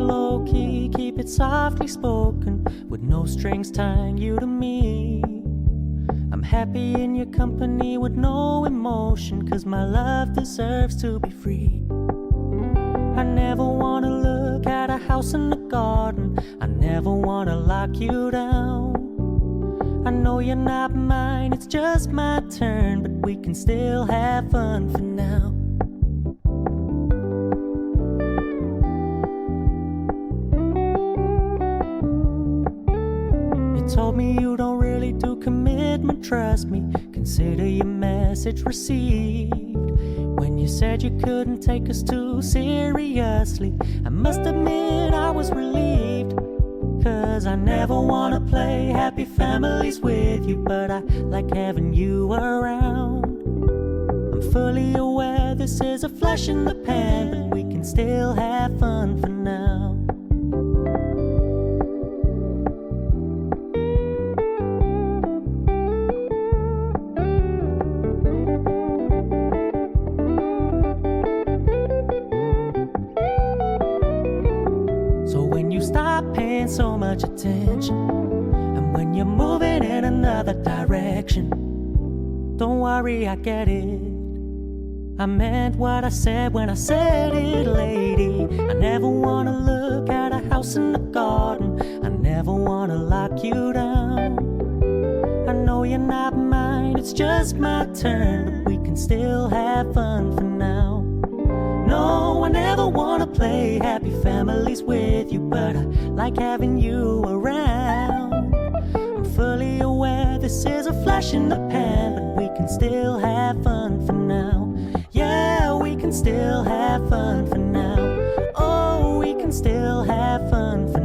low-key, keep it softly spoken, with no strings tying you to me. I'm happy in your company with no emotion, 'cause my love deserves to be free. I never wanna look at a house in the garden, I never wanna lock you down. I know you're not mine, it's just my turn, but we can still have fun for now. You told me you don't really do commitment, trust me, consider your message received. When you said you couldn't take us too seriously, I must admit I was relieved. 'Cause I never wanna play happy families with you, but I like having you around. I'm fully aware this is a flash in the pan, but we can still have fun for now. So when you stop paying so much attention, and when you're moving in another direction, don't worry, I get it. I meant what I said when I said it, lady. I never wanna look at a house in the garden, I never wanna lock you down. I know you're not mine, it's just my turn, but we can still have fun for now. No, I never wanna play happy families with you, but I like having you around. I'm fully aware this is a flash in the pan, but we can still have fun for now. Yeah, we can still have fun for now. Oh, we can still have fun for now.